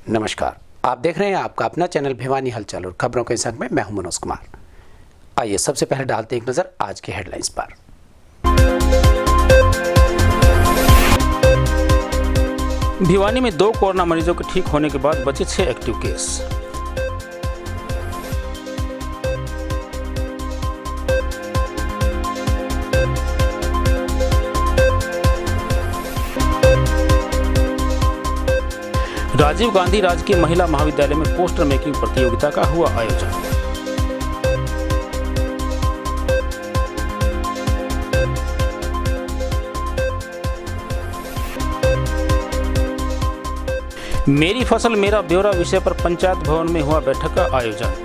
नमस्कार, आप देख रहे हैं आपका अपना चैनल भिवानी हलचल और खबरों के संग में मैं हूं मनोज कुमार। आइए सबसे पहले डालते हैं एक नजर आज की हेडलाइंस पर। भिवानी में 2 कोरोना मरीजों के ठीक होने के बाद बचे 6 एक्टिव केस। राजीव गांधी राजकीय महिला महाविद्यालय में पोस्टर मेकिंग प्रतियोगिता का हुआ आयोजन। मेरी फसल मेरा ब्यौरा विषय पर पंचायत भवन में हुआ बैठक का आयोजन।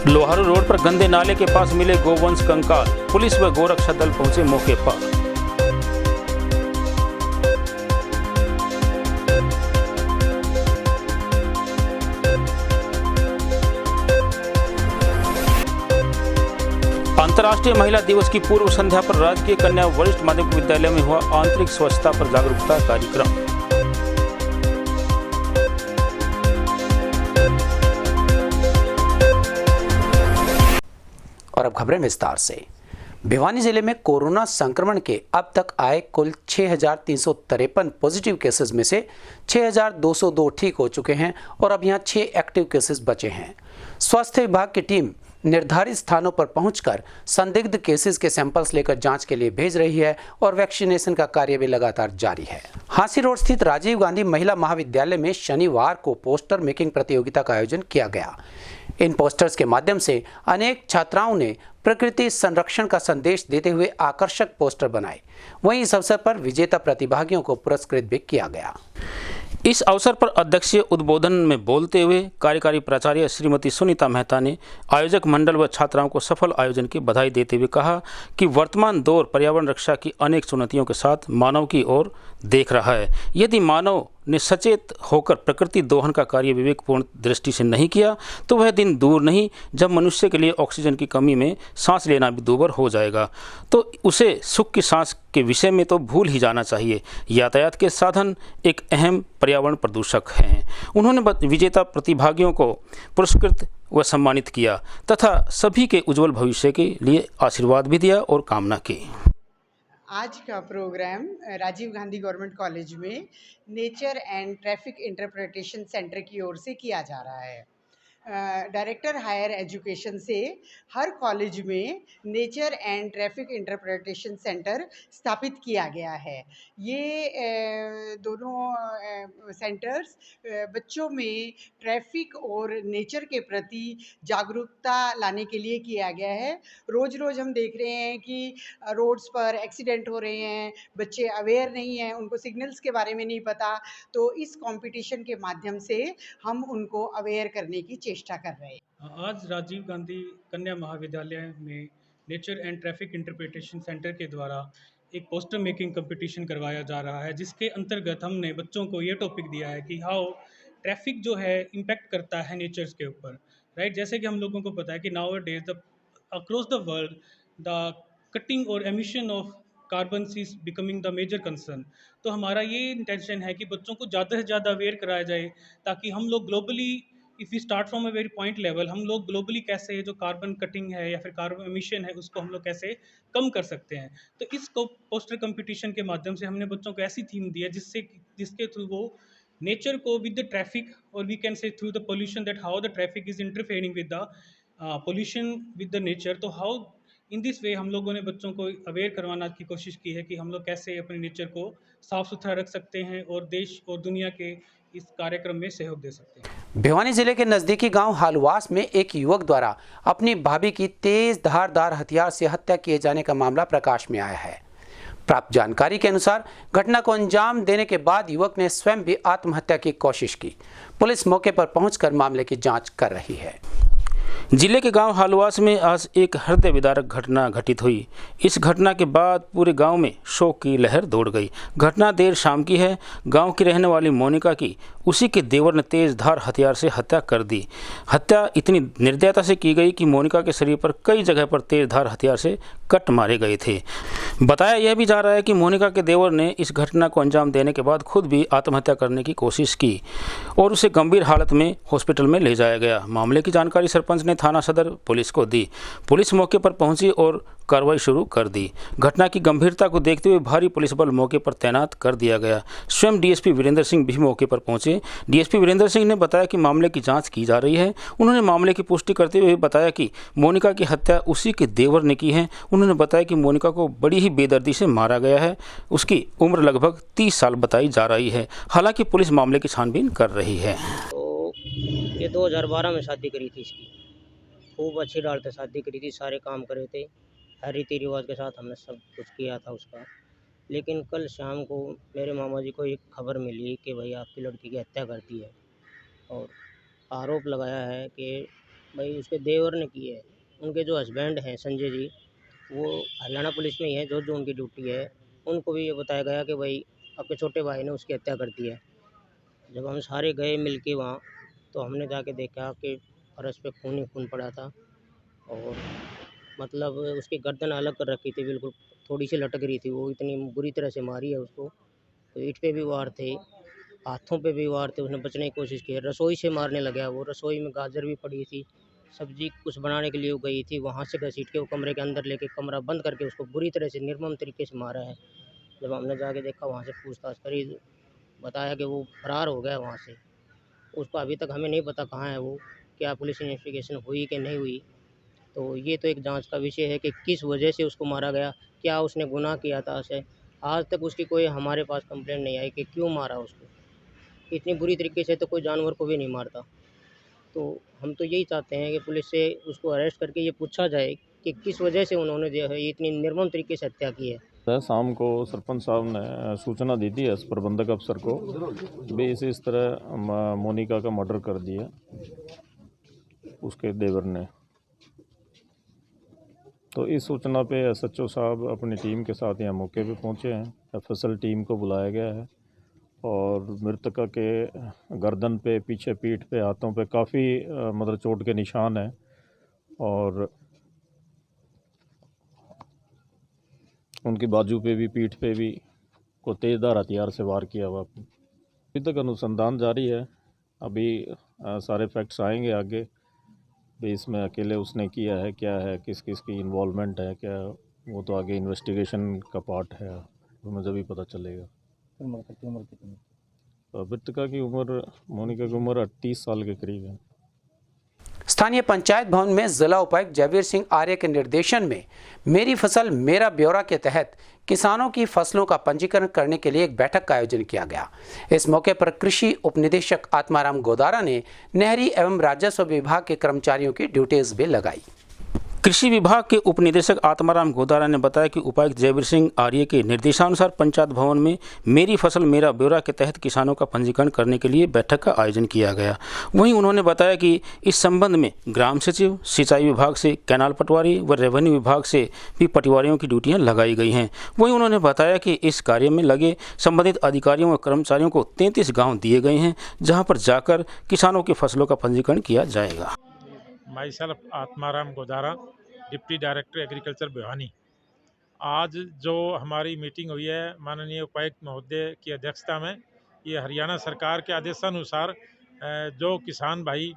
लोहारू रोड पर गंदे नाले के पास मिले गोवंश कंकाल, पुलिस व गोरक्षा दल पहुंचे मौके पर। अंतर्राष्ट्रीय महिला दिवस की पूर्व संध्या पर राजकीय कन्या वरिष्ठ माध्यमिक विद्यालय में हुआ आंतरिक स्वच्छता पर जागरूकता कार्यक्रम। और अब खबरें विस्तार से। भिवानी जिले में कोरोना संक्रमण के अब तक आए कुल 6,353 पॉजिटिव केसेस में से 6,202 ठीक हो चुके हैं और अब यहां 6 एक्टिव केसेस बचे हैं। स्वास्थ्य विभाग की टीम निर्धारित स्थानों पर पहुंचकर संदिग्ध केसेस के सैंपल्स लेकर जांच के लिए भेज रही है और वैक्सीनेशन का कार्य भी लगातार जारी है। हांसी रोड स्थित राजीव गांधी महिला महाविद्यालय में शनिवार को पोस्टर मेकिंग प्रतियोगिता का आयोजन किया गया। इन पोस्टर्स के माध्यम से अनेक छात्राओं ने प्रकृति संरक्षण का संदेश देते हुए आकर्षक पोस्टर बनाए। वहीं इस अवसर पर विजेता प्रतिभागियों को पुरस्कृत भी किया गया। इस अवसर पर अध्यक्षीय उद्बोधन में बोलते हुए कार्यकारी प्राचार्य श्रीमती सुनीता मेहता ने आयोजक मंडल व छात्राओं को सफल आयोजन की बधाई देते हुए कहा कि वर्तमान दौर पर्यावरण रक्षा की अनेक चुनौतियों के साथ मानव की ओर देख रहा है। यदि मानव ने सचेत होकर प्रकृति दोहन का कार्य विवेकपूर्ण दृष्टि से नहीं किया तो वह दिन दूर नहीं जब मनुष्य के लिए ऑक्सीजन की कमी में सांस लेना भी दूभर हो जाएगा, तो उसे सुख की सांस के विषय में तो भूल ही जाना चाहिए। यातायात के साधन एक अहम पर्यावरण प्रदूषक हैं। उन्होंने विजेता प्रतिभागियों को पुरस्कृत व सम्मानित किया तथा सभी के उज्जवल भविष्य के लिए आशीर्वाद भी दिया और कामना की। आज का programme Rajiv Gandhi government college में nature and traffic interpretation centre की ओर से किया जा रहा है। डायरेक्टर हायर एजुकेशन से हर कॉलेज में nature and traffic interpretation centre स्थापित किया गया है। ये दोनों सेंटर्स बच्चों में ट्रैफिक और नेचर के प्रति जागरूकता लाने के लिए किया गया है। रोज़ रोज़ हम देख रहे हैं कि रोड्स पर एक्सीडेंट हो रहे हैं, बच्चे अवेयर नहीं हैं, उनको सिग्नल्स के बारे में नहीं पता, तो इस कंपटीशन के माध्यम से हम उनको अवेयर करने की चेष्टा कर रहे हैं। आज राजीव गांधी कन्या महाविद्यालय में nature and traffic interpretation centre के द्वारा एक पोस्टर मेकिंग कंपटीशन करवाया जा रहा है, जिसके अंतर्गत हमने बच्चों को ये टॉपिक दिया है कि हाउ ट्रैफिक जो है इम्पैक्ट करता है नेचर्स के ऊपर, राइट। जैसे कि हम लोगों को पता है कि nowadays the across the world the cutting और emission of carbon is becoming the major concern. तो हमारा ये इंटेंशन है कि बच्चों को ज़्यादा से ज़्यादा अवेयर कराया जाए ताकि हम लोग globally if you start from a very point level, हम लोग ग्लोबली कैसे जो कार्बन कटिंग है या फिर कार्बन एमिशन है उसको हम लोग कैसे कम कर सकते हैं। तो इस पोस्टर कंपटीशन के माध्यम से हमने बच्चों को ऐसी थीम दी है जिसके थ्रू वो नेचर को विद द ट्रैफिक और we can see through the pollution that how the traffic is interfering with the pollution with the nature. तो हाउ इन दिस वे हम लोगों ने बच्चों को अवेयर करवाना की कोशिश की है कि हम लोग कैसे अपने नेचर को साफ सुथरा रख सकते हैं और देश और दुनिया के इस कार्यक्रम में सहयोग दे सकते हैं। भिवानी जिले के नजदीकी गांव हालवास में एक युवक द्वारा अपनी भाभी की तेज धारदार हथियार से हत्या किए जाने का मामला प्रकाश में आया है। प्राप्त जानकारी के अनुसार घटना को अंजाम देने के बाद युवक ने स्वयं भी आत्महत्या की कोशिश की। पुलिस मौके पर पहुंचकर मामले की जांच कर रही है। जिले के गांव हालवास में आज एक हृदय विदारक घटना घटित हुई। इस घटना के बाद पूरे गांव में शोक की लहर दौड़ गई। घटना देर शाम की है। गांव की रहने वाली मोनिका की उसी के देवर ने तेज धार हथियार से हत्या कर दी। हत्या इतनी निर्दयता से की गई कि मोनिका के शरीर पर कई जगह पर तेज धार हथियार से कट मारे गए थे। बताया यह भी जा रहा है कि मोनिका के देवर ने इस घटना को अंजाम देने के बाद खुद भी आत्महत्या करने की कोशिश की और उसे गंभीर हालत में हॉस्पिटल में ले जाया गया। मामले की जानकारी सरपंच ने थाना सदर पुलिस को दी। पुलिस मौके पर पहुंची और कार्रवाई शुरू कर दी। घटना की गंभीरता को देखते हुए भारी पुलिस बल मौके पर तैनात कर दिया गया। स्वयं डीएसपी वीरेंद्र सिंह भी मौके पर पहुंचे। डीएसपी वीरेंद्र सिंह ने बताया कि मामले की जांच की जा रही है। उन्होंने मामले की पुष्टि करते हुए बताया कि मोनिका की हत्या उसी के देवर ने की है। उन्होंने बताया कि मोनिका को बड़ी ही बेदर्दी से मारा गया है। उसकी उम्र लगभग 30 साल बताई जा रही है। हालांकि पुलिस मामले की छानबीन कर रही है। तो ये 2012 में शादी करी थी इसकी। खूब अच्छी डाल से शादी करी थी, सारे काम करे थे, हर रीति रिवाज के साथ हमने सब कुछ किया था उसका। लेकिन कल शाम को मेरे मामा जी को एक खबर मिली कि भाई आपकी लड़की की हत्या कर दी है और आरोप लगाया है कि भाई उसके देवर ने की है। उनके जो हस्बैंड हैं संजय जी, वो हरियाणा पुलिस में ही है, जो उनकी ड्यूटी है। उनको भी ये बताया गया कि भाई आपके छोटे भाई ने उसकी हत्या कर दी है। जब हम सारे गए मिल के वहाँ, तो हमने जाके देखा कि फर्श पे खून ही खून पड़ा था और मतलब उसकी गर्दन अलग कर रखी थी, बिल्कुल थोड़ी सी लटक रही थी। वो इतनी बुरी तरह से मारी है उसको। पीठ पे भी वार थे, हाथों पे भी वार थे। उसने बचने की कोशिश की। रसोई से मारने लगा। वो रसोई में गाजर भी पड़ी थी, सब्जी कुछ बनाने के लिए वो गई थी, वहाँ से घसीट के वो कमरे के अंदर लेके कमरा बंद करके उसको बुरी तरह से निर्मम तरीके से मारा है। जब हमने जाके देखा, वहाँ से पूछताछ करी, बताया कि वो फरार हो गया वहाँ से। उसको अभी तक हमें नहीं पता कहाँ है वो, क्या पुलिस इन्वेस्टिगेशन हुई कि नहीं हुई। तो ये तो एक जांच का विषय है कि किस वजह से उसको मारा गया, क्या उसने गुनाह किया था उसे। आज तक उसकी कोई हमारे पास कंप्लेंट नहीं आई कि क्यों मारा उसको। इतनी बुरी तरीके से तो कोई जानवर को भी नहीं मारता। तो हम तो यही चाहते हैं कि पुलिस से उसको अरेस्ट करके ये पूछा जाए कि किस वजह से उन्होंने जो है इतनी निर्मम तरीके से हत्या की है। शाम को सरपंच साहब ने सूचना दी थी प्रबंधक अफसर को भी इस तरह मोनिका का मर्डर कर दिया उसके देवर ने। तो इस सूचना पे एसएचओ साहब अपनी टीम के साथ यहाँ मौके पे पहुँचे हैं। एफएसएल टीम को बुलाया गया है और मृतका के गर्दन पे, पीछे पीठ पे, हाथों पे काफ़ी मतलब चोट के निशान हैं और उनकी बाजू पे भी, पीठ पे भी को तेज़धार हथियार से वार किया हुआ। अभी तक अनुसंधान जारी है। अभी सारे फैक्ट्स आएंगे आगे भी इसमें अकेले उसने किया है, क्या है, किस किस की इन्वॉल्वमेंट है, क्या, वो तो आगे इन्वेस्टिगेशन का पार्ट है, तो मुझे भी पता चलेगा। मृतका की उम्र, मोनिका की उम्र 38 साल के करीब है। स्थानीय पंचायत भवन में जिला उपायुक्त जयवीर सिंह आर्य के निर्देशन में मेरी फसल मेरा ब्यौरा के तहत किसानों की फसलों का पंजीकरण करने के लिए एक बैठक का आयोजन किया गया। इस मौके पर कृषि उपनिदेशक आत्माराम गोदारा ने नहरी एवं राजस्व विभाग के कर्मचारियों की ड्यूटीज भी लगाई। कृषि विभाग के उपनिदेशक आत्माराम गोदारा ने बताया कि उपायुक्त जयवीर सिंह आर्य के निर्देशानुसार पंचायत भवन में मेरी फसल मेरा ब्यौरा के तहत किसानों का पंजीकरण करने के लिए बैठक का आयोजन किया गया। वहीं उन्होंने बताया कि इस संबंध में ग्राम सचिव, सिंचाई विभाग से कैनाल पटवारी व रेवेन्यू विभाग से भी पटवारियों की ड्यूटियां लगाई गई हैं। वहीं उन्होंने बताया कि इस कार्य में लगे संबंधित अधिकारियों व कर्मचारियों को 33 गाँव दिए गए हैं, जहाँ पर जाकर किसानों की फसलों का पंजीकरण किया जाएगा। My self Atmaram Godara, deputy director agriculture Bhiwani. आज जो हमारी मीटिंग हुई है माननीय उपायुक्त महोदय की अध्यक्षता में, ये हरियाणा सरकार के आदेशानुसार जो किसान भाई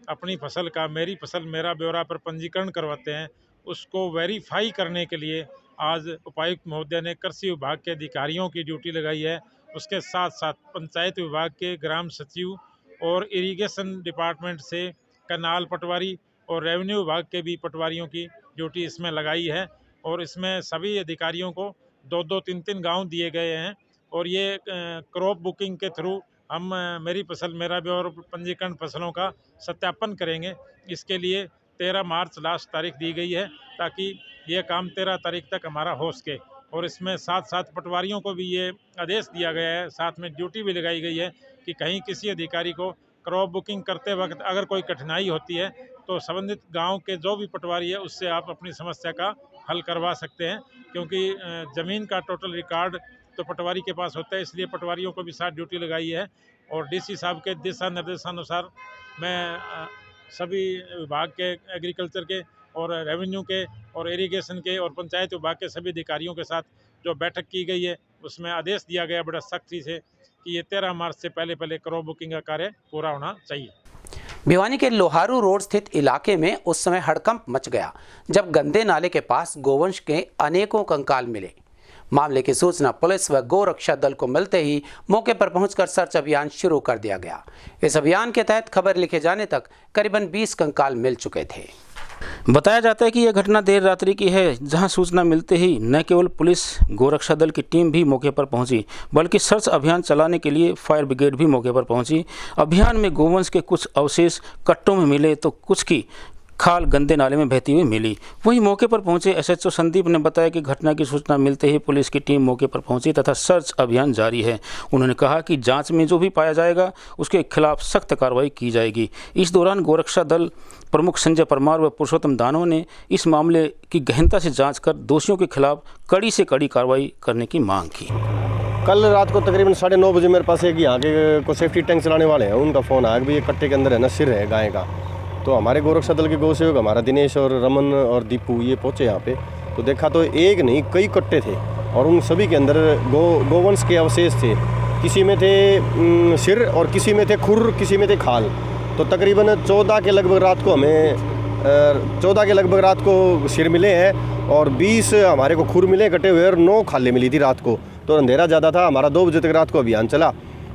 अपनी फसल का मेरी फसल मेरा ब्यौरा पर पंजीकरण करवाते हैं, उसको वेरीफाई करने के लिए आज उपायुक्त महोदय ने कृषि विभाग के अधिकारियों की ड्यूटी लगाई है। उसके साथ साथ पंचायत विभाग के ग्राम सचिव और इरिगेशन डिपार्टमेंट से कैनाल पटवारी और रेवेन्यू विभाग के भी पटवारियों की ड्यूटी इसमें लगाई है और इसमें सभी अधिकारियों को 2-2, 3-3 गांव दिए गए हैं और ये क्रॉप बुकिंग के थ्रू हम मेरी फसल मेरा ब्यौरा पंजीकरण फसलों का सत्यापन करेंगे। इसके लिए 13 मार्च लास्ट तारीख दी गई है ताकि ये काम 13 तारीख तक हमारा हो सके। और इसमें साथ साथ पटवारियों को भी ये आदेश दिया गया है, साथ में ड्यूटी भी लगाई गई है कि कहीं किसी अधिकारी को क्रॉप बुकिंग करते वक्त अगर कोई कठिनाई होती है तो संबंधित गांव के जो भी पटवारी है उससे आप अपनी समस्या का हल करवा सकते हैं, क्योंकि ज़मीन का टोटल रिकॉर्ड तो पटवारी के पास होता है, इसलिए पटवारियों को भी साथ ड्यूटी लगाई है। और डीसी साहब के दिशा निर्देशानुसार मैं सभी विभाग के, एग्रीकल्चर के और रेवेन्यू के और इरिगेशन के और पंचायत विभाग के सभी अधिकारियों के साथ जो बैठक की गई है उसमें आदेश दिया गया बड़ा सख्ती से कि ये 13 मार्च से पहले क्रॉप बुकिंग का कार्य पूरा होना चाहिए। भिवानी के लोहारू रोड स्थित इलाके में उस समय हड़कंप मच गया जब गंदे नाले के पास गोवंश के अनेकों कंकाल मिले। मामले की सूचना पुलिस व गोरक्षा दल को मिलते ही मौके पर पहुंचकर सर्च अभियान शुरू कर दिया गया। इस अभियान के तहत खबर लिखे जाने तक करीबन 20 कंकाल मिल चुके थे। बताया जाता है कि यह घटना देर रात्रि की है, जहां सूचना मिलते ही न केवल पुलिस गोरक्षा दल की टीम भी मौके पर पहुंची, बल्कि सर्च अभियान चलाने के लिए फायर ब्रिगेड भी मौके पर पहुंची। अभियान में गोवंश के कुछ अवशेष कट्टों में मिले तो कुछ की खाल गंदे नाले में बहती हुई मिली। वहीं मौके पर पहुंचे एसएचओ संदीप ने बताया कि घटना की सूचना मिलते ही पुलिस की टीम मौके पर पहुंची तथा सर्च अभियान जारी है। उन्होंने कहा कि जांच में जो भी पाया जाएगा उसके खिलाफ सख्त कार्रवाई की जाएगी। इस दौरान गोरक्षा दल प्रमुख संजय परमार व पुरुषोत्तम दानव ने इस मामले की गहनता से जाँच कर दोषियों के खिलाफ कड़ी से कड़ी कार्रवाई करने की मांग की। कल रात को तकरीबन 9:30 बजे मेरे पास एक यहाँ के को सेफ्टी टैंक चलाने वाले हैं, उनका फ़ोन आया कि भाई ये कट्टे के अंदर है ना सिर है गाय का। तो हमारे गोरक्षा दल के गौ सेवक हमारा दिनेश और रमन और दीपू ये पहुँचे यहाँ पे, तो देखा तो एक नहीं कई कट्टे थे और उन सभी के अंदर गोवंश के अवशेष थे। किसी में थे सिर और किसी में थे खुर, किसी में थे खाल। तो तकरीबन 14 के लगभग रात को सिर मिले हैं और 20 हमारे को खुर मिले कटे हुए और 9 खाले मिली थी रात को। तो अंधेरा ज़्यादा था, हमारा 2 बजे तक रात को अभियान चला।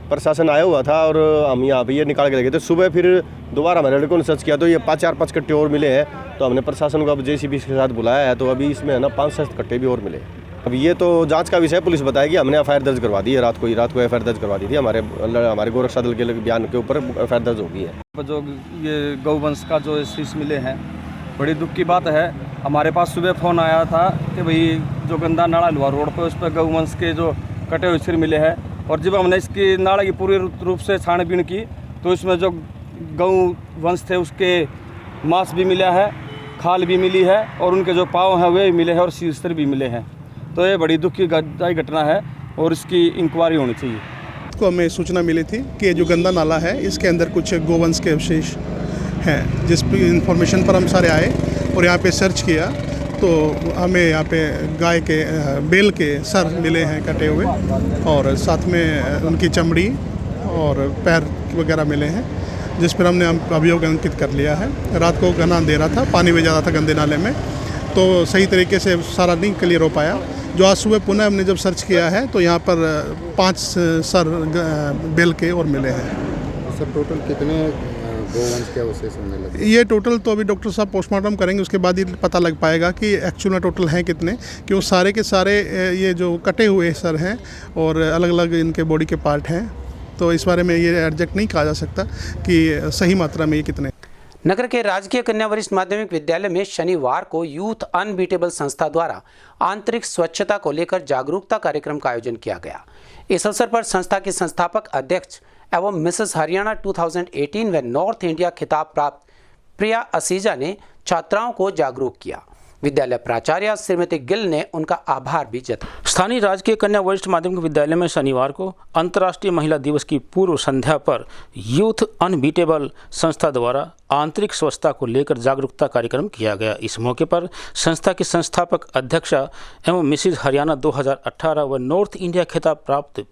प्रशासन आया हुआ था और हम यहाँ पे ये निकाल के लगे थे। सुबह फिर दोबारा हमारे लड़कों ने सर्च किया तो ये 4-5 कट्टे और मिले हैं। तो हमने प्रशासन को अब जेसीबी के साथ बुलाया है, तो अभी इसमें है ना 5-7 कट्टे भी और मिले। अब ये तो जांच का विषय, पुलिस बताएगी। हमने एफआईआर दर्ज करवा दी है, रात को एफआईआर दर्ज करवा दी थी। हमारे गोरक्षा दल के बयान के ऊपर एफआईआर दर्ज हो गई है। जो ये गौवंश का जो शीश मिले हैं, बड़ी दुख की बात है। हमारे पास सुबह फ़ोन आया था कि भाई जो गंदा नाला लोहार रोड पर उस पर गौवंश के जो कटे हुए सिर मिले हैं। और जब हमने इसकी नाला की पूरी रूप से छानबीन की तो इसमें जो गौ वंश थे उसके मांस भी मिला है, खाल भी मिली है और उनके जो पाँव हैं वे मिले हैं और शीर्ष भी मिले हैं। तो ये बड़ी दुख की घटना है और इसकी इंक्वायरी होनी चाहिए। को हमें सूचना मिली थी कि जो गंदा नाला है इसके अंदर कुछ गोवंश के अवशेष हैं, जिस इन्फॉर्मेशन पर हम सारे आए और यहाँ पे सर्च किया तो हमें यहाँ पे गाय के बैल के सर मिले हैं कटे हुए और साथ में उनकी चमड़ी और पैर वगैरह मिले हैं, जिस पर हमने अभियोग अंकित कर लिया है। रात को घना अंधेरा था, पानी भी ज़्यादा था गंदे नाले में, तो सही तरीके से सारा नहीं क्लियर हो पाया। जो आज सुबह पुनः हमने जब सर्च किया है तो यहाँ पर 5 सर बैल के और मिले हैं। सर टोटल कितने गोवंश के अवशेष होने लगे? ये टोटल तो अभी डॉक्टर साहब पोस्टमार्टम करेंगे, उसके बाद ही पता लग पाएगा कि एक्चुअल में टोटल हैं कितने, क्यों सारे के सारे ये जो कटे हुए सर हैं और अलग अलग इनके बॉडी के पार्ट हैं, तो इस बारे में ये एग्जैक्ट नहीं कहा जा सकता कि सही मात्रा में ये कितने। नगर के राजकीय कन्या वरिष्ठ माध्यमिक विद्यालय में शनिवार को यूथ अनबीटेबल संस्था द्वारा आंतरिक स्वच्छता को लेकर जागरूकता कार्यक्रम का आयोजन किया गया। इस अवसर पर संस्था के संस्थापक अध्यक्ष एवं मिसेस हरियाणा 2018 व नॉर्थ इंडिया खिताब प्राप्त प्रिया असीजा ने छात्राओं को जागरूक किया। विद्यालय प्राचार्य श्रीमती गिल ने उनका आभार भी जताया। स्थानीय राजकीय कन्या वरिष्ठ माध्यमिक विद्यालय में शनिवार को अंतर्राष्ट्रीय महिला दिवस की पूर्व संध्या पर यूथ अनबीटेबल संस्था द्वारा आंतरिक स्वच्छता को लेकर जागरूकता कार्यक्रम किया गया। इस मौके पर संस्था के संस्थापक अध्यक्षा एवं मिसेज हरियाणा 2018 व नॉर्थ इंडिया खिताब प्राप्त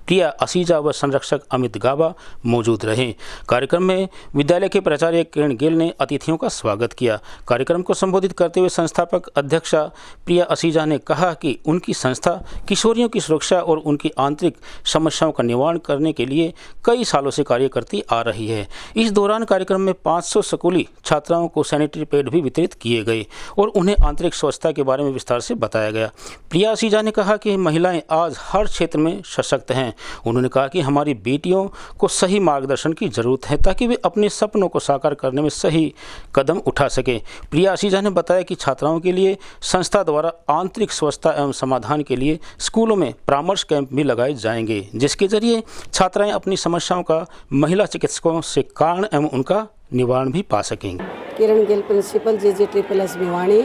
प्रिया असीजा व संरक्षक अमित गाबा मौजूद रहे। कार्यक्रम में विद्यालय के प्राचार्य किरण गिल ने अतिथियों का स्वागत किया। कार्यक्रम को संबोधित करते हुए संस्थापक अध्यक्षा प्रिया असीजा ने कहा कि उनकी संस्था किशोरियों की सुरक्षा और उनकी आंतरिक समस्याओं का निवारण करने के लिए कई सालों से कार्य करती आ रही है। इस दौरान कार्यक्रम में 500 स्कूली छात्राओं को सैनिटरी पैड भी वितरित किए गए और उन्हें आंतरिक स्वच्छता के बारे में विस्तार से बताया गया। प्रिया असीजा ने कहा कि महिलाएं आज हर क्षेत्र में सशक्त हैं उन्होंने कहा कि हमारी बेटियों को सही मार्गदर्शन की जरूरत है ताकि वे अपने सपनों को साकार करने में सही कदम उठा सकें। प्रिया आशीजा ने बताया कि छात्राओं के लिए संस्था द्वारा आंतरिक स्वच्छता एवं समाधान के लिए स्कूलों में परामर्श कैंप भी लगाए जाएंगे, जिसके जरिए छात्राएं अपनी समस्याओं का महिला चिकित्सकों से कारण एवं उनका निवारण भी पा सकेंगे। किरण गिल, प्रिंसिपल JJ++ भिवानी।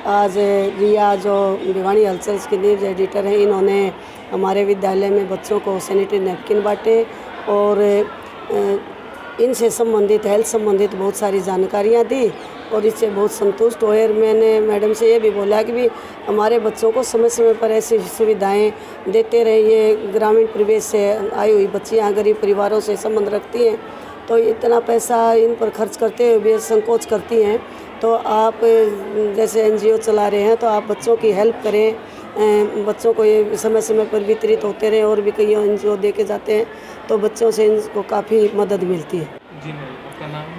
आज रिया जो भिवानी हलचल के न्यूज़ एडिटर हैं, इन्होंने हमारे विद्यालय में बच्चों को सैनिटरी नैपकिन बांटे और इनसे संबंधित हेल्थ संबंधित बहुत सारी जानकारियाँ दी और इससे बहुत संतुष्ट हुए। और मैंने मैडम से ये भी बोला कि भी हमारे बच्चों को समय समय पर ऐसी सुविधाएं देते रहिए। ग्रामीण परिवेश से आई हुई बच्चियाँ गरीब परिवारों से संबंध रखती हैं, तो इतना पैसा इन पर खर्च करते हुए भी संकोच करती हैं। तो आप जैसे NGO चला रहे हैं तो आप बच्चों की हेल्प करें, बच्चों को ये समय समय पर वितरित होते रहें। और भी कई NGO दे के जाते हैं तो बच्चों से इनको काफ़ी मदद मिलती है। जी मैम, आपका नाम?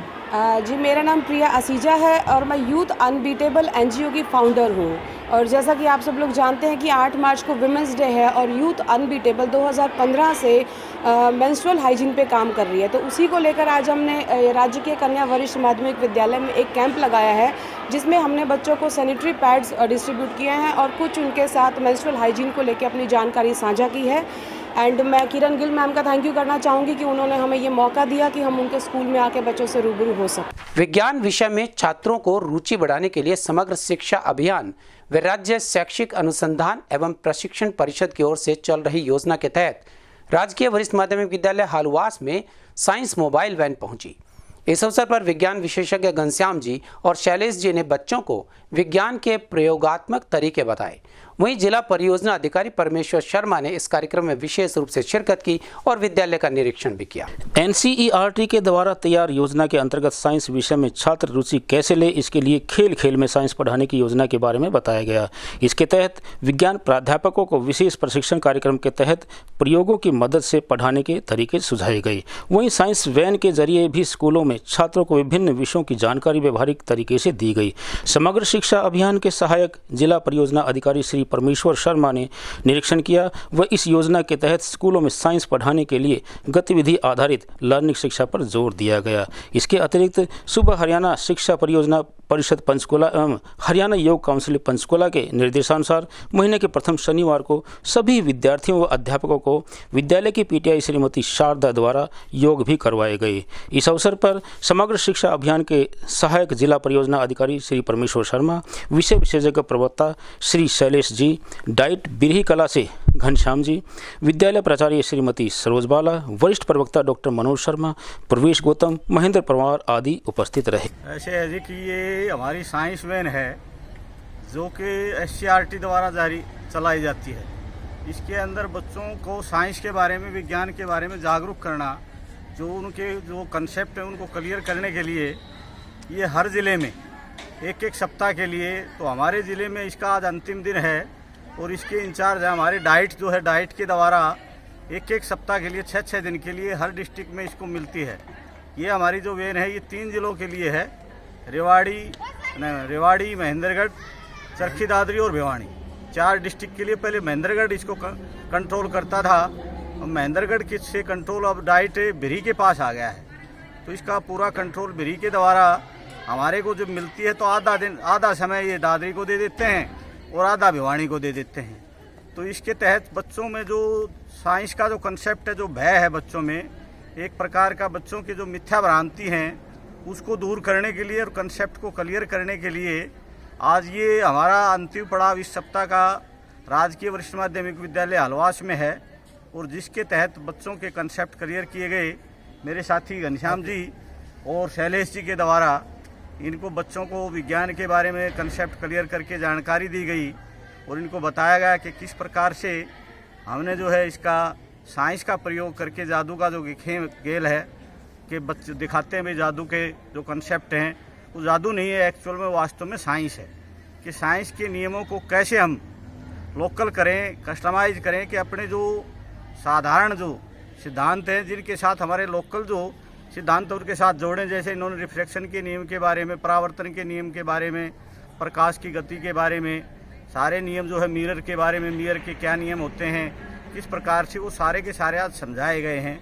जी मेरा नाम प्रिया आसीजा है और मैं यूथ अनबीटेबल NGO की फाउंडर हूँ। और जैसा कि आप सब लोग जानते हैं कि 8 मार्च को विमेंस डे है और यूथ अनबीटेबल 2015 से मेंस्ट्रुअल हाइजीन पे काम कर रही है। तो उसी को लेकर आज हमने राज्य के कन्या वरिष्ठ माध्यमिक विद्यालय में एक कैंप लगाया है, जिसमें हमने बच्चों को सैनिटरी पैड्स डिस्ट्रीब्यूट किए हैं और कुछ उनके साथ मेंस्ट्रुअल हाइजीन को लेकर अपनी जानकारी साझा की है। एंड मैं किरण गिल मैम का थैंक यू करना चाहूँगी कि उन्होंने हमें ये मौका दिया कि हम उनके स्कूल में आके बच्चों से रूबरू हो सकें। विज्ञान विषय में छात्रों को रुचि बढ़ाने के लिए समग्र शिक्षा अभियान व राज्य शैक्षिक अनुसंधान एवं प्रशिक्षण परिषद की ओर से चल रही योजना के तहत राजकीय वरिष्ठ माध्यमिक विद्यालय हालवास में साइंस मोबाइल वैन पहुंची। इस अवसर पर विज्ञान विशेषज्ञ घनश्याम जी और शैलेश जी ने बच्चों को विज्ञान के प्रयोगात्मक तरीके बताए। वहीं जिला परियोजना अधिकारी परमेश्वर शर्मा ने इस कार्यक्रम में विशेष रूप से शिरकत की और विद्यालय का निरीक्षण भी किया। NCERT के द्वारा तैयार योजना के अंतर्गत साइंस विषय में छात्र रुचि कैसे ले, इसके लिए खेल खेल में साइंस पढ़ाने की योजना के बारे में बताया गया। इसके तहत विज्ञान प्राध्यापकों को विशेष प्रशिक्षण कार्यक्रम के तहत प्रयोगों की मदद से पढ़ाने के तरीके सुझाए गए। वहीं साइंस वैन के जरिए भी स्कूलों में छात्रों को विभिन्न विषयों की जानकारी व्यवहारिक तरीके से दी गई। समग्र शिक्षा अभियान के सहायक जिला परियोजना अधिकारी श्री परमेश्वर शर्मा ने निरीक्षण किया व इस योजना के तहत स्कूलों में साइंस पढ़ाने के लिए गतिविधि आधारित लर्निंग शिक्षा पर जोर दिया गया। इसके अतिरिक्त सुबह हरियाणा शिक्षा परियोजना परिषद पंचकुला एवं हरियाणा योग काउंसिल पंचकुला के निर्देशानुसार महीने के प्रथम शनिवार को सभी विद्यार्थियों व अध्यापकों को विद्यालय की PTI श्रीमती शारदा द्वारा योग भी करवाए गए। इस अवसर पर समग्र शिक्षा अभियान के सहायक जिला परियोजना अधिकारी श्री परमेश्वर शर्मा, विषय विशेषज्ञ प्रवक्ता श्री शैलेश जी, डाइट बिरही कला से घनश्याम जी, विद्यालय प्राचार्य श्रीमती सरोज बाला, वरिष्ठ प्रवक्ता डॉक्टर मनोज शर्मा, प्रवेश गौतम, महेंद्र परमार आदि उपस्थित रहे। ऐसे है जी कि ये हमारी साइंस वैन है जो कि SCRT द्वारा जारी चलाई जाती है। इसके अंदर बच्चों को साइंस के बारे में, विज्ञान के बारे में जागरूक करना, जो उनके जो कंसेप्ट है उनको क्लियर करने के लिए ये हर ज़िले में एक सप्ताह के लिए, तो हमारे ज़िले में इसका आज अंतिम दिन है और इसके इंचार्ज है हमारे डाइट जो है, डाइट के द्वारा एक सप्ताह के लिए 6 दिन के लिए हर डिस्ट्रिक्ट में इसको मिलती है। ये हमारी जो वैन है ये 3 जिलों के लिए है, रेवाड़ी, महेंद्रगढ़, चरखी दादरी और भिवानी। 4 डिस्ट्रिक्ट के लिए पहले महेंद्रगढ़ इसको कंट्रोल करता था, महेंद्रगढ़ से कंट्रोल अब डाइट बिरही के पास आ गया है। तो इसका पूरा कंट्रोल बिरही के द्वारा हमारे को जब मिलती है तो आधा समय ये दादरी को दे देते हैं और आधा भिवानी को दे देते हैं। तो इसके तहत बच्चों में जो साइंस का जो कंसेप्ट है, जो भय है बच्चों में, एक प्रकार का बच्चों की जो मिथ्या भ्रांति हैं उसको दूर करने के लिए और कंसेप्ट को क्लियर करने के लिए आज ये हमारा अंतिम पड़ाव इस सप्ताह का राजकीय वरिष्ठ माध्यमिक विद्यालय हालवास में है और जिसके तहत बच्चों के कंसेप्ट क्लियर किए गए। मेरे साथी घनश्याम जी और शैलेश जी के द्वारा इनको बच्चों को विज्ञान के बारे में कंसेप्ट क्लियर करके जानकारी दी गई और इनको बताया गया कि किस प्रकार से हमने जो है इसका साइंस का प्रयोग करके जादू का जो खेल है कि बच्चे दिखाते हैं भाई जादू के जो कंसेप्ट हैं वो जादू नहीं है, एक्चुअल में वास्तव में साइंस है कि साइंस के नियमों को कैसे हम लोकल करें, कस्टमाइज करें कि अपने जो साधारण जो सिद्धांत हैं जिनके साथ हमारे लोकल जो सिद्धांत उनके साथ जोड़ें। जैसे इन्होंने रिफ्लेक्शन के नियम के बारे में, परावर्तन के नियम के बारे में, प्रकाश की गति के बारे में, सारे नियम जो है मिरर के बारे में, मिरर के क्या नियम होते हैं, किस प्रकार से वो सारे के सारे आज समझाए गए हैं।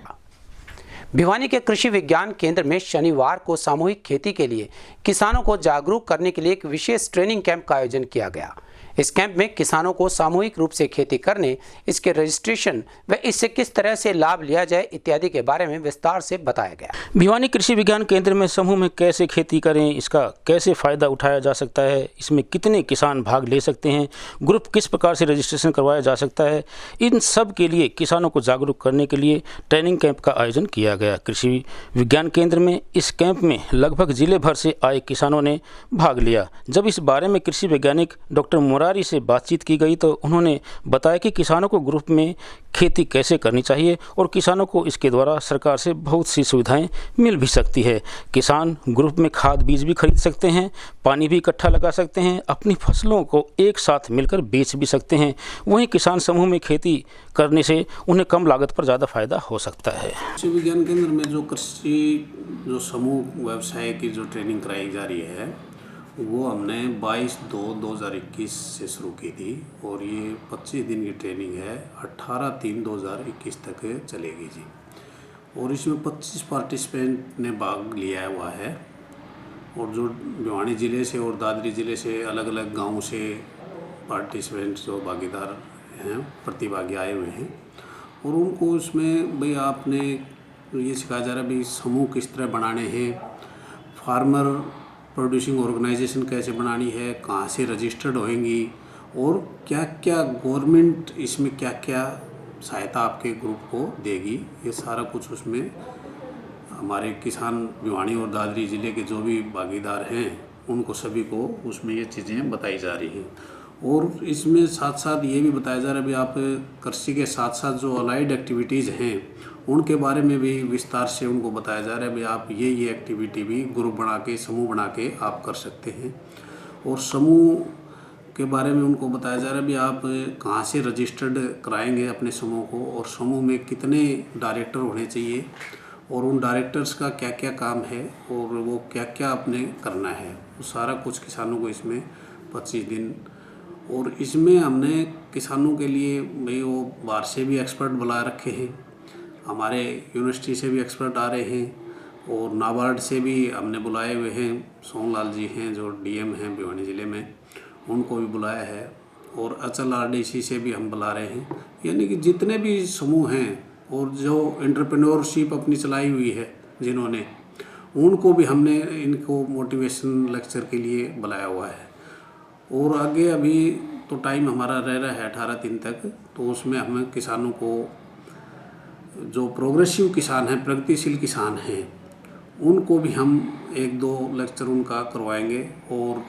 भिवानी के कृषि विज्ञान केंद्र में शनिवार को सामूहिक खेती के लिए किसानों को जागरूक करने के लिए एक विशेष ट्रेनिंग कैंप का आयोजन किया गया। इस कैंप में किसानों को सामूहिक रूप से खेती करने, इसके रजिस्ट्रेशन व इससे किस तरह से लाभ लिया जाए इत्यादि के बारे में विस्तार से बताया गया। भिवानी कृषि विज्ञान केंद्र में समूह में कैसे खेती करें, इसका कैसे फ़ायदा उठाया जा सकता है, इसमें कितने किसान भाग ले सकते हैं, ग्रुप किस प्रकार से रजिस्ट्रेशन करवाया जा सकता है, इन सब के लिए किसानों को जागरूक करने के लिए ट्रेनिंग कैंप का आयोजन किया गया। कृषि विज्ञान केंद्र में इस कैंप में लगभग जिले भर से आए किसानों ने भाग लिया। जब इस बारे में कृषि वैज्ञानिक डॉक्टर मुरारी से बातचीत की गई तो उन्होंने बताया कि किसानों को ग्रुप में खेती कैसे करनी चाहिए और किसानों को इसके द्वारा सरकार से बहुत सी सुविधाएं मिल भी सकती है। किसान ग्रुप में खाद बीज भी खरीद सकते हैं, पानी भी इकट्ठा लगा सकते हैं, अपनी फसलों को एक साथ मिलकर बेच भी सकते हैं। वहीं किसान समूह में खेती करने से उन्हें कम लागत पर ज़्यादा फायदा हो सकता है। कृषि विज्ञान केंद्र में जो कृषि जो समूह व्यवसाय की जो ट्रेनिंग कराई जा रही है वो हमने 22/2/2021 से शुरू की थी और ये 25 दिन की ट्रेनिंग है। 18/3/2021 तक चलेगी जी। और इसमें 25 पार्टिसिपेंट ने भाग लिया हुआ है और जो भिवानी ज़िले से और दादरी ज़िले से अलग अलग गांव से पार्टिसिपेंट जो भागीदार हैं, प्रतिभागी आए हुए हैं और उनको उसमें भाई आपने ये सिखाया जा रहा है भाई समूह किस तरह बनाने हैं, फार्मर प्रोड्यूसिंग ऑर्गेनाइजेशन कैसे बनानी है, कहाँ से रजिस्टर्ड होएंगी और क्या क्या गवर्नमेंट इसमें क्या क्या सहायता आपके ग्रुप को देगी, ये सारा कुछ उसमें हमारे किसान भिवानी और दादरी ज़िले के जो भी भागीदार हैं उनको सभी को उसमें ये चीज़ें बताई जा रही हैं। और इसमें साथ साथ ये भी बताया जा रहा है भी आप कृषि के साथ साथ जो अलाइड एक्टिविटीज़ हैं उनके बारे में भी विस्तार से उनको बताया जा रहा है भी आप ये एक्टिविटी भी ग्रुप बना के समूह बना के आप कर सकते हैं। और समूह के बारे में उनको बताया जा रहा है भी आप कहाँ से रजिस्टर्ड कराएंगे अपने समूह को और समूह में कितने डायरेक्टर होने चाहिए और उन डायरेक्टर्स का क्या क्या काम है और वो क्या क्या आपने करना है, वो सारा कुछ किसानों को इसमें 25 दिन। और इसमें हमने किसानों के लिए भाई वो बाहर से भी एक्सपर्ट बुला रखे हैं, हमारे यूनिवर्सिटी से भी एक्सपर्ट आ रहे हैं और नाबार्ड से भी हमने बुलाए हुए हैं। सोनलाल जी हैं जो डीएम हैं भिवानी ज़िले में, उनको भी बुलाया है और अचल आरडीसी से भी हम बुला रहे हैं। यानी कि जितने भी समूह हैं और जो एंटरप्रेन्योरशिप अपनी चलाई हुई है जिन्होंने, उनको भी हमने इनको मोटिवेशन लेक्चर के लिए बुलाया हुआ है। और आगे अभी तो टाइम हमारा रह रहा है 18 दिन तक, तो उसमें हमें किसानों को जो प्रोग्रेसिव किसान हैं, प्रगतिशील किसान हैं, उनको भी हम 1-2 लेक्चर उनका करवाएंगे और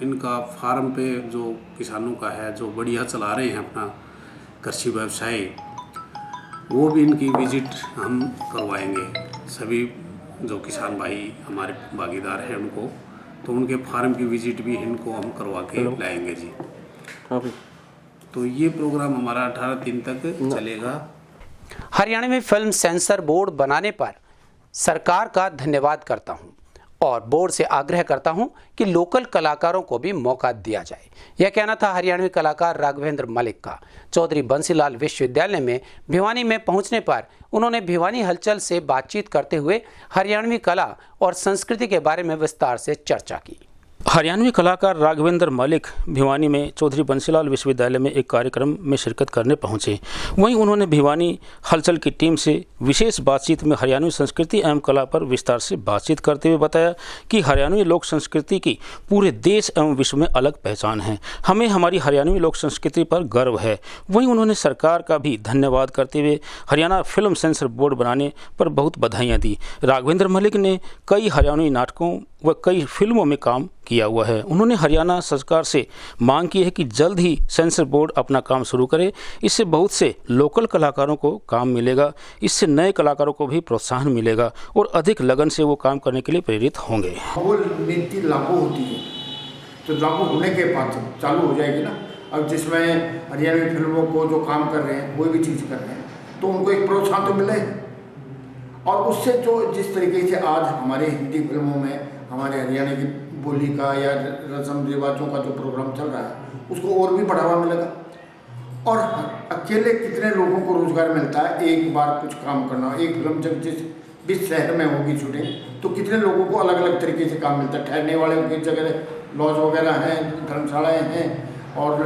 इनका फार्म पे जो किसानों का है जो बढ़िया चला रहे हैं अपना कृषि व्यवसाय, वो भी इनकी विजिट हम करवाएंगे। सभी जो किसान भाई हमारे भागीदार हैं उनको, तो उनके फार्म की विजिट भी इनको हम करवा के लाएंगे जी। तो ये प्रोग्राम हमारा 18 दिन तक चलेगा। हरियाणा में फिल्म सेंसर बोर्ड बनाने पर सरकार का धन्यवाद करता हूं और बोर्ड से आग्रह करता हूं कि लोकल कलाकारों को भी मौका दिया जाए। यह कहना था हरियाणवी कलाकार राघवेंद्र मलिक का। चौधरी बंसीलाल विश्वविद्यालय में भिवानी में पहुंचने पर उन्होंने भिवानी हलचल से बातचीत करते हुए हरियाणवी कला और संस्कृति के बारे में विस्तार से चर्चा की। हरियाणवी कलाकार राघवेंद्र मलिक भिवानी में चौधरी बंसीलाल विश्वविद्यालय में एक कार्यक्रम में शिरकत करने पहुंचे। वहीं उन्होंने भिवानी हलचल की टीम से विशेष बातचीत में हरियाणवी संस्कृति एवं कला पर विस्तार से बातचीत करते हुए बताया कि हरियाणवी लोक संस्कृति की पूरे देश एवं विश्व में अलग पहचान है। हमें हमारी हरियाणवी लोक संस्कृति पर गर्व है। वहीं उन्होंने सरकार का भी धन्यवाद करते हुए हरियाणा फिल्म सेंसर बोर्ड बनाने पर बहुत बधाइयाँ दी। राघवेंद्र मलिक ने कई हरियाणवी नाटकों व कई फिल्मों में काम किया हुआ है। उन्होंने हरियाणा सरकार से मांग की है कि जल्द ही सेंसर बोर्ड अपना काम शुरू करे। इससे बहुत से लोकल कलाकारों को काम मिलेगा, इससे नए कलाकारों को भी प्रोत्साहन मिलेगा और अधिक लगन से वो काम करने के लिए प्रेरित होंगे। वो नीति लागू होती है तो लागू होने के बाद चालू हो जाएगी ना। अब जिसमें हरियाणवी फिल्मों को जो काम कर रहे हैं, कोई भी चीज़ कर रहे हैं, तो उनको एक प्रोत्साहन तो मिलेगा। और उससे जो जिस तरीके से आज हमारे हिंदी फिल्मों में हमारे हरियाणा की बोली का या रस्म रिवाजों का जो प्रोग्राम चल रहा है, उसको और भी बढ़ावा मिलेगा और अकेले कितने लोगों को रोजगार मिलता है एक बार कुछ काम करना। एक फिल्म जब जिस शहर में होगी शूटिंग तो कितने लोगों को अलग अलग तरीके से काम मिलता है। ठहरने वाले की जगह लॉज वगैरह हैं, धर्मशालाएँ हैं और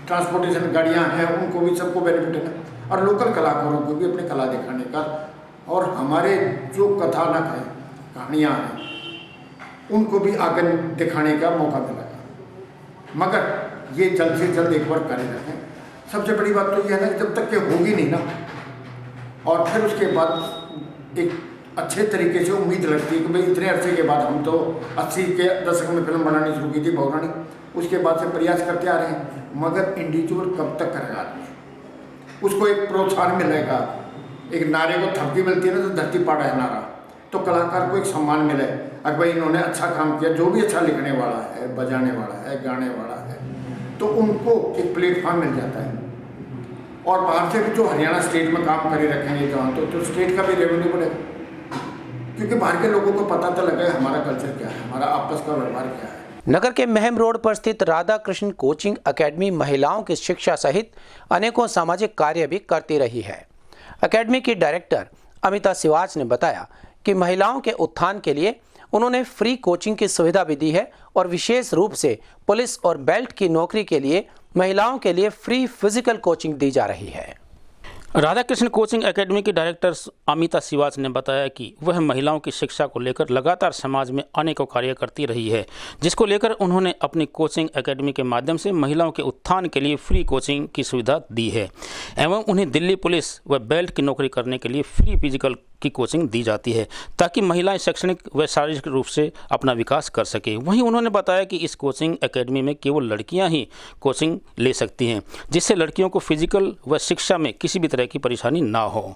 ट्रांसपोर्टेशन गाड़ियाँ हैं, उनको भी सबको बेनिफिट है। और लोकल कलाकारों को भी अपनी कला दिखाने का और हमारे जो कथानक हैं, कहानियाँ हैं, उनको भी आगे दिखाने का मौका मिलेगा। मगर ये जल्द से जल्द एक बार कार्यरत है। सबसे बड़ी बात तो ये है ना, जब तक ये होगी नहीं ना, और फिर उसके बाद एक अच्छे तरीके से उम्मीद लगती है कि भाई इतने अरसे के बाद, हम तो 80 के दशक में फिल्म बनानी शुरू की थी बहुरानी, उसके बाद से प्रयास करते आ रहे हैं, मगर इंडिविजुअल कब तक करेगा आदमी? उसको एक प्रोत्साहन मिलेगा। एक नारे को थपकी मिलती है ना तो धरती पाड़ा है नारा, तो कलाकार को एक सम्मान मिले, अगर भाई इन्होंने अच्छा काम किया, जो भी अच्छा लिखने वाला है, बजाने वाला है, गाने वाला है, तो उनको एक प्लेटफॉर्म मिल जाता है। और बाहर से भी जो हरियाणा स्टेट में काम करे रखेंगे जहाँ, तो स्टेट का भी रेवेन्यू बढ़ेगा, क्योंकि बाहर के लोगों को पता तो लगे हमारा कल्चर क्या है, हमारा आपस का व्यवहार क्या है। नगर के महम रोड पर स्थित राधा कृष्ण कोचिंग एकेडमी महिलाओं की शिक्षा सहित अनेकों सामाजिक कार्य भी करती रही है। एकेडमी की डायरेक्टर अमिता सिवाच ने बताया कि महिलाओं के उत्थान के लिए उन्होंने फ्री कोचिंग की सुविधा भी दी है और विशेष रूप से पुलिस और बेल्ट की नौकरी के लिए महिलाओं के लिए फ्री फिजिकल कोचिंग दी जा रही है। राधा कृष्ण कोचिंग एकेडमी की डायरेक्टर अमिता सिवाच ने बताया कि वह महिलाओं की शिक्षा को लेकर लगातार समाज में अनेकों कार्य करती रही है, जिसको लेकर उन्होंने अपनी कोचिंग एकेडमी के माध्यम से महिलाओं के उत्थान के लिए फ्री कोचिंग की सुविधा दी है एवं उन्हें दिल्ली पुलिस व बेल्ट की नौकरी करने के लिए फ्री फिजिकल की कोचिंग दी जाती है ताकि महिलाएं शैक्षणिक व शारीरिक रूप से अपना विकास कर सके। वहीं उन्होंने बताया कि इस कोचिंग एकेडमी में केवल लड़कियां ही कोचिंग ले सकती हैं, जिससे लड़कियों को फिजिकल व शिक्षा में किसी भी तरह की परेशानी ना हो।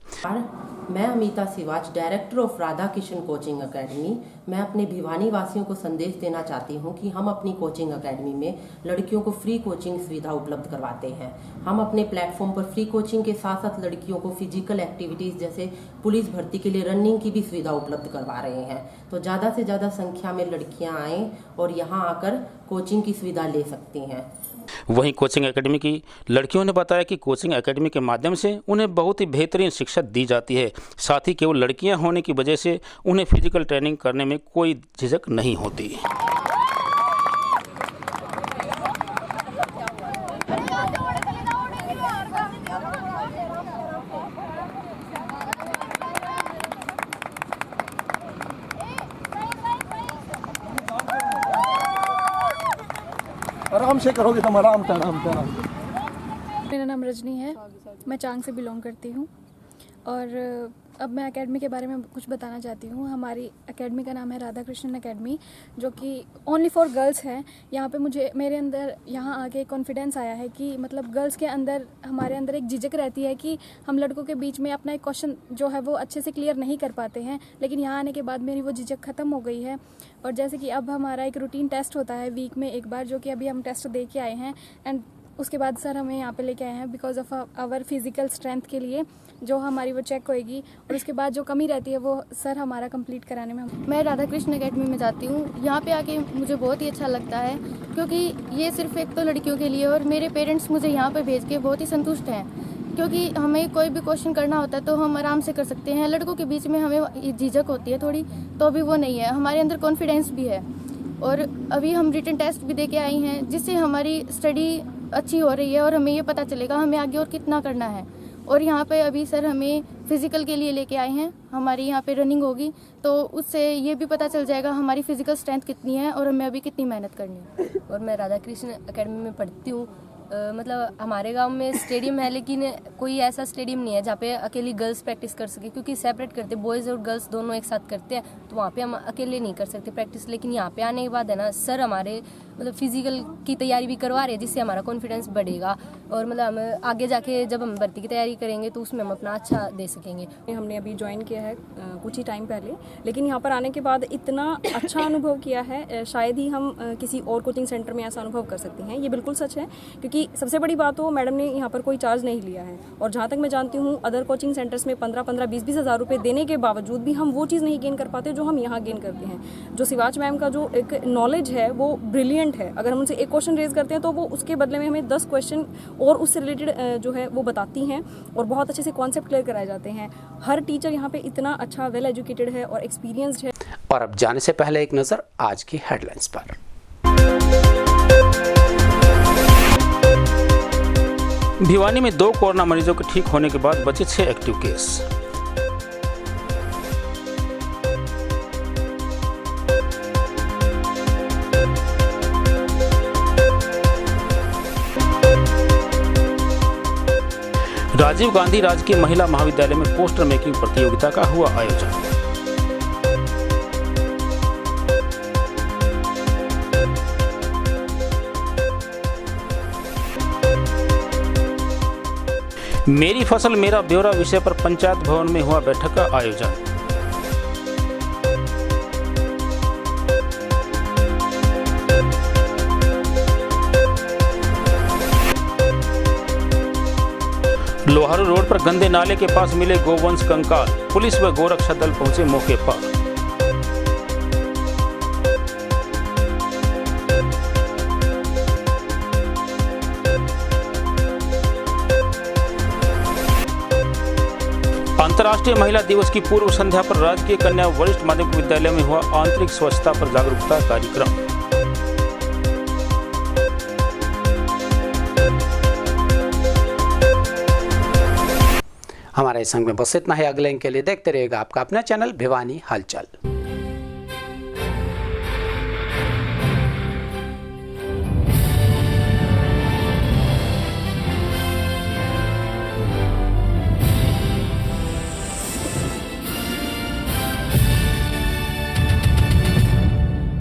मैं Amita Siwach, director of Radha Krishna coaching academy. मैं अपने भिवानी वासियों को संदेश देना चाहती हूं कि हम अपनी कोचिंग एकेडमी में लड़कियों को फ्री कोचिंग सुविधा उपलब्ध करवाते हैं। हम अपने प्लेटफॉर्म पर फ्री कोचिंग के साथ साथ लड़कियों को फिजिकल एक्टिविटीज़ जैसे पुलिस भर्ती के लिए रनिंग की भी सुविधा उपलब्ध करवा रहे हैं। तो ज़्यादा से ज़्यादा संख्या में लड़कियाँ आएँ और यहाँ आकर कोचिंग की सुविधा ले सकती हैं। वहीं कोचिंग एकेडमी की लड़कियों ने बताया कि कोचिंग एकेडमी के माध्यम से उन्हें बहुत ही बेहतरीन शिक्षा दी जाती है। साथ ही केवल लड़कियां होने की वजह से उन्हें फिजिकल ट्रेनिंग करने में कोई झिझक नहीं होती। आराम से करोगे तुम, आराम से आराम से आराम। मेरा नाम रजनी है, मैं चांग से बिलोंग करती हूँ और अब मैं एकेडमी के बारे में कुछ बताना चाहती हूँ। हमारी एकेडमी का नाम है राधा कृष्णन एकेडमी, जो कि ओनली फॉर गर्ल्स है। यहाँ पे मेरे अंदर यहाँ आके कॉन्फिडेंस आया है कि मतलब गर्ल्स के अंदर, हमारे अंदर एक झिझक रहती है कि हम लड़कों के बीच में अपना एक क्वेश्चन जो है वो अच्छे से क्लियर नहीं कर पाते हैं, लेकिन यहाँ आने के बाद मेरी वो झिझक ख़त्म हो गई है। और जैसे कि अब हमारा एक रूटीन टेस्ट होता है वीक में एक बार, जो कि अभी हम टेस्ट दे के आए हैं एंड उसके बाद सर हमें यहाँ पे लेके आए हैं because of our physical strength के लिए, जो हमारी वो चेक होएगी और उसके बाद जो कमी रहती है वो सर हमारा कंप्लीट कराने में। मैं राधा कृष्ण एकेडमी में जाती हूँ। यहाँ पे आके मुझे बहुत ही अच्छा लगता है, क्योंकि ये सिर्फ एक तो लड़कियों के लिए, और मेरे पेरेंट्स मुझे यहाँ पे भेज के बहुत ही संतुष्ट हैं, क्योंकि हमें कोई भी क्वेश्चन करना होता है तो हम आराम से कर सकते हैं। लड़कों के बीच में हमें झिझक होती है थोड़ी, तो अभी वो नहीं है। हमारे अंदर कॉन्फिडेंस भी है और अभी हम रिटन टेस्ट भी दे के आई हैं, जिससे हमारी स्टडी अच्छी हो रही है और हमें ये पता चलेगा हमें आगे और कितना करना है। और यहाँ पे अभी सर हमें फिज़िकल के लिए लेके आए हैं, हमारी यहाँ पे रनिंग होगी तो उससे ये भी पता चल जाएगा हमारी फिज़िकल स्ट्रेंथ कितनी है और हमें अभी कितनी मेहनत करनी है। और मैं राधा कृष्ण एकेडमी में पढ़ती हूँ। मतलब हमारे गांव में स्टेडियम है, लेकिन कोई ऐसा स्टेडियम नहीं है जहाँ पे अकेली गर्ल्स प्रैक्टिस कर सके, क्योंकि सेपरेट करते, बॉयज़ और गर्ल्स दोनों एक साथ करते हैं, तो वहाँ पे हम अकेले नहीं कर सकते प्रैक्टिस। लेकिन यहाँ पे आने के बाद है ना, सर हमारे मतलब फिजिकल की तैयारी भी करवा रहे हैं, जिससे हमारा कॉन्फिडेंस बढ़ेगा और मतलब हम आगे जाके जब हम भर्ती की तैयारी करेंगे तो उसमें हम अपना अच्छा दे सकेंगे। हमने अभी ज्वाइन किया है कुछ ही टाइम पहले, लेकिन यहाँ पर आने के बाद इतना अच्छा अनुभव किया है, शायद ही हम किसी और कोचिंग सेंटर में ऐसा अनुभव कर सकते हैं। ये बिल्कुल सच है, क्योंकि सबसे बड़ी बात तो मैडम ने यहाँ पर कोई चार्ज नहीं लिया है। और जहाँ तक मैं जानती हूँ अदर कोचिंग सेंटर्स में 15-15, 20-20 हज़ार रुपये देने के बावजूद भी हम वो चीज़ नहीं गेन कर पाते जो हम यहाँ गेन करते हैं। जो सिवाच मैम का जो एक नॉलेज है वो ब्रिलियंट ब्रिलियंट है। अगर हम उनसे एक क्वेश्चन रेज करते हैं तो वो उसके बदले में हमें 10 क्वेश्चन और उससे रिलेटेड जो है वो बताती हैं और बहुत अच्छे से कॉन्सेप्ट क्लियर कराए जाते हैं। हर टीचर यहाँ पे इतना अच्छा वेल एजुकेटेड है और एक्सपीरियंस्ड है। और अब जाने से पहले एक नज़र आज की हेडलाइंस पर। भिवानी में 2 कोरोना मरीजों के ठीक होने के बाद बचे 6 एक्टिव केस। राजीव गांधी राजकीय महिला महाविद्यालय में पोस्टर मेकिंग प्रतियोगिता का हुआ आयोजन। मेरी फसल मेरा ब्यौरा विषय पर पंचायत भवन में हुआ बैठक का आयोजन। लोहारू रोड पर गंदे नाले के पास मिले गोवंश कंकाल, पुलिस व गोरक्षा दल पहुंचे मौके पर। अंतर्राष्ट्रीय महिला दिवस की पूर्व संध्या पर राजकीय कन्या वरिष्ठ माध्यमिक विद्यालय में हुआ आंतरिक स्वच्छता पर जागरूकता कार्यक्रम। हमारे संग में बस इतना ही। अगले अंक के लिए देखते रहिएगा आपका अपना चैनल भिवानी हलचल।